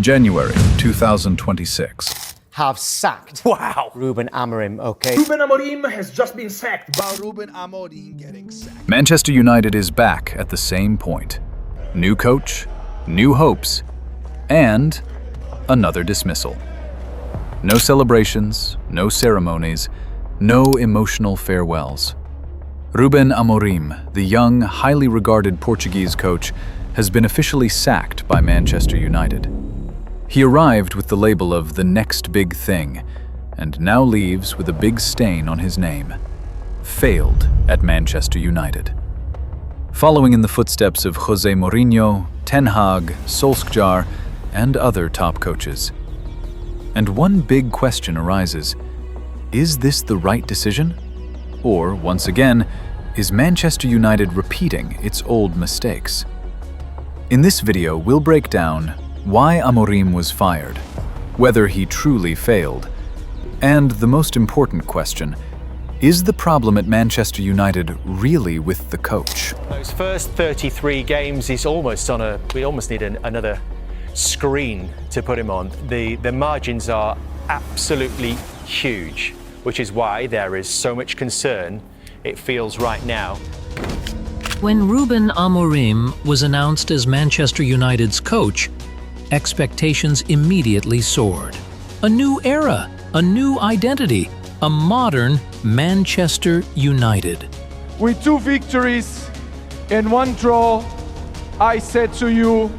January 2026. Have sacked Ruben Amorim, okay? Ruben Amorim has just been sacked. Ruben Amorim getting sacked. Manchester United is back at the same point. New coach, new hopes, and another dismissal. No celebrations, no ceremonies, no emotional farewells. Ruben Amorim, the young, highly regarded Portuguese coach, has been officially sacked by Manchester United. He arrived with the label of the next big thing, and now leaves with a big stain on his name. Failed at Manchester United. Following in the footsteps of Jose Mourinho, Ten Hag, Solskjaer, and other top coaches. And one big question arises: is this the right decision? Or, once again, is Manchester United repeating its old mistakes? In this video, we'll break down why Amorim was fired, whether he truly failed, and the most important question: is the problem at Manchester United really with the coach? Those first 33 games, he's almost on we almost need another screen to put him on. The margins are absolutely huge, which is why there is so much concern, it feels right now. When Ruben Amorim was announced as Manchester United's coach, expectations immediately soared. A new era, a new identity, a modern Manchester United. With 2 victories and 1 draw, I said to you,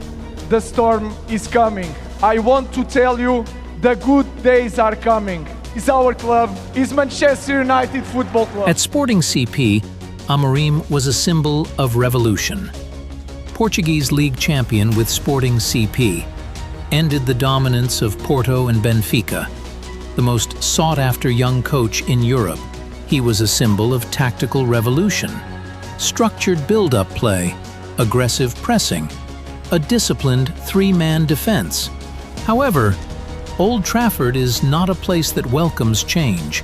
the storm is coming. I want to tell you, the good days are coming. It's our club, it's Manchester United Football Club. At Sporting CP, Amorim was a symbol of revolution. Portuguese league champion with Sporting CP, ended the dominance of Porto and Benfica. The most sought-after young coach in Europe, he was a symbol of tactical revolution, structured build-up play, aggressive pressing, a disciplined 3-man defense. However, Old Trafford is not a place that welcomes change.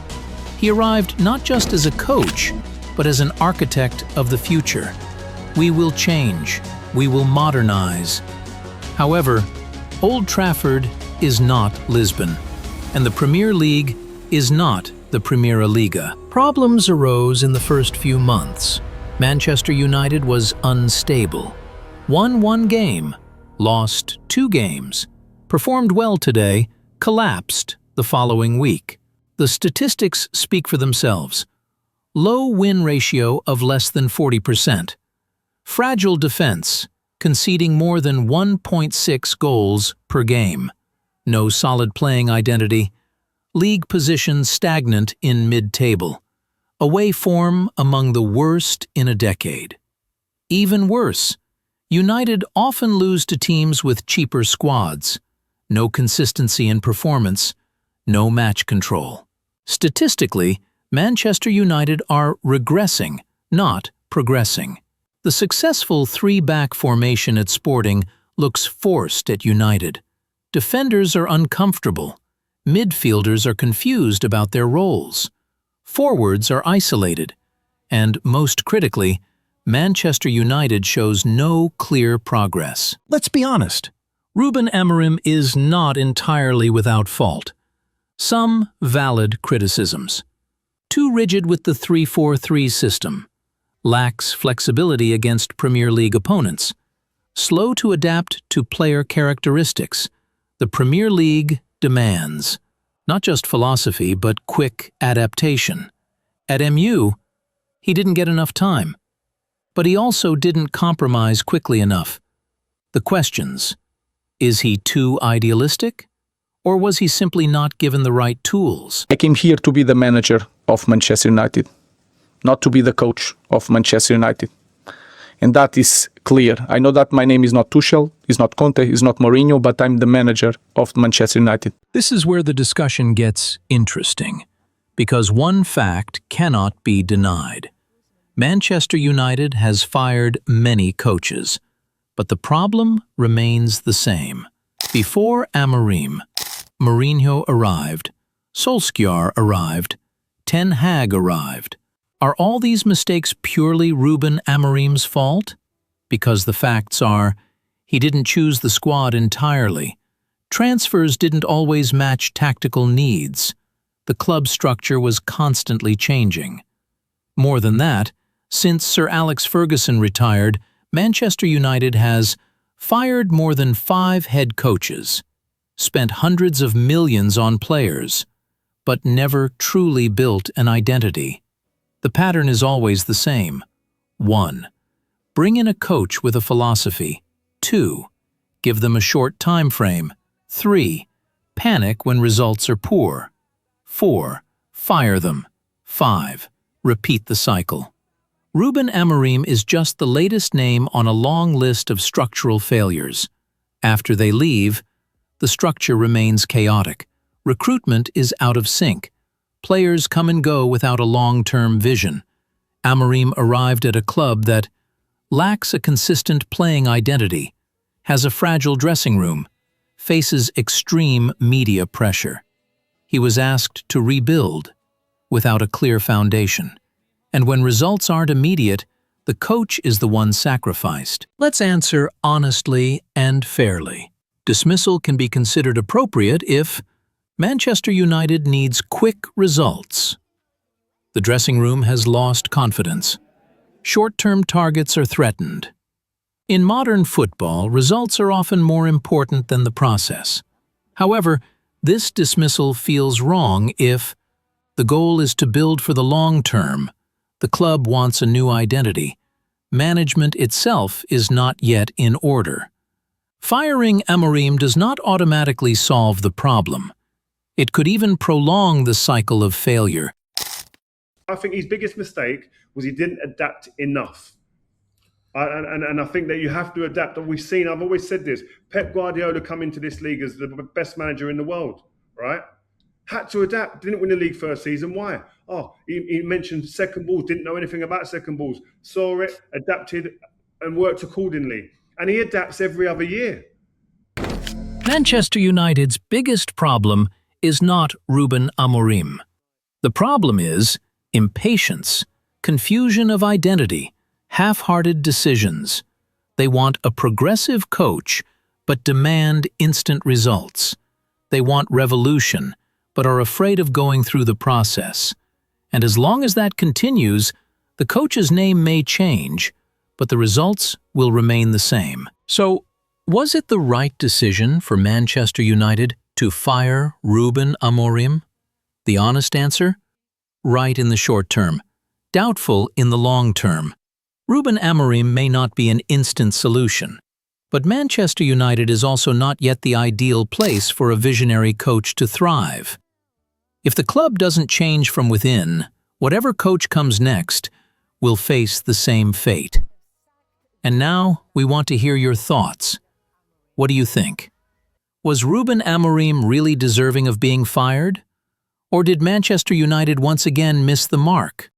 He arrived not just as a coach, but as an architect of the future. We will change. We will modernize. However, Old Trafford is not Lisbon, and the Premier League is not the Primeira Liga. Problems arose in the first few months. Manchester United was unstable. Won 1 game, lost 2 games, performed well today, collapsed the following week. The statistics speak for themselves. Low win ratio of less than 40%. Fragile defense, conceding more than 1.6 goals per game. No solid playing identity. League position stagnant in mid-table. Away form among the worst in a decade. Even worse, United often lose to teams with cheaper squads. No consistency in performance, no match control. Statistically, Manchester United are regressing, not progressing. The successful 3-back formation at Sporting looks forced at United. Defenders are uncomfortable. Midfielders are confused about their roles. Forwards are isolated. And most critically, Manchester United shows no clear progress. Let's be honest. Ruben Amorim is not entirely without fault. Some valid criticisms. Too rigid with the 3-4-3 system. Lacks flexibility against Premier League opponents. Slow to adapt to player characteristics. The Premier League demands not just philosophy, but quick adaptation. At MU, he didn't get enough time. But he also didn't compromise quickly enough. The questions: is he too idealistic? Or was he simply not given the right tools? I came here to be the manager of Manchester United, not to be the coach of Manchester United. And that is clear. I know that my name is not Tuchel, is not Conte, is not Mourinho, but I'm the manager of Manchester United. This is where the discussion gets interesting, because one fact cannot be denied. Manchester United has fired many coaches, but the problem remains the same. Before Amorim, Mourinho arrived, Solskjaer arrived, Ten Hag arrived. Are all these mistakes purely Ruben Amorim's fault? Because the facts are, he didn't choose the squad entirely, Transfers didn't always match tactical needs. The club structure was constantly changing. More than that, since Sir Alex Ferguson retired, Manchester United has fired more than 5 head coaches, spent hundreds of millions on players, but never truly built an identity. The pattern is always the same. 1. Bring in a coach with a philosophy. 2. Give them a short time frame. 3. Panic when results are poor. 4. Fire them. 5. Repeat the cycle. Ruben Amorim is just the latest name on a long list of structural failures. After they leave, the structure remains chaotic. Recruitment is out of sync. Players come and go without a long-term vision. Amorim arrived at a club that lacks a consistent playing identity, has a fragile dressing room, faces extreme media pressure. He was asked to rebuild without a clear foundation. And when results aren't immediate, the coach is the one sacrificed. Let's answer honestly and fairly. Dismissal can be considered appropriate if Manchester United needs quick results. The dressing room has lost confidence. Short-term targets are threatened. In modern football, results are often more important than the process. However, this dismissal feels wrong if the goal is to build for the long term. The club wants a new identity. Management itself is not yet in order. Firing Amorim does not automatically solve the problem. It could even prolong the cycle of failure. I think his biggest mistake was he didn't adapt enough. And I think that you have to adapt. And we've seen, I've always said this, Pep Guardiola come into this league as the best manager in the world, right? Had to adapt, didn't win the league first season. Why? Oh, he mentioned second balls, didn't know anything about second balls, saw it, adapted and worked accordingly. And he adapts every other year. Manchester United's biggest problem is not Ruben Amorim. The problem is impatience, confusion of identity, half-hearted decisions. They want a progressive coach, but demand instant results. They want revolution, but are afraid of going through the process. And as long as that continues, the coach's name may change, but the results will remain the same. So, was it the right decision for Manchester United to fire Ruben Amorim? The honest answer? Right in the short term. Doubtful in the long term. Ruben Amorim may not be an instant solution, but Manchester United is also not yet the ideal place for a visionary coach to thrive. If the club doesn't change from within, whatever coach comes next will face the same fate. And now we want to hear your thoughts. What do you think? Was Ruben Amorim really deserving of being fired? Or did Manchester United once again miss the mark?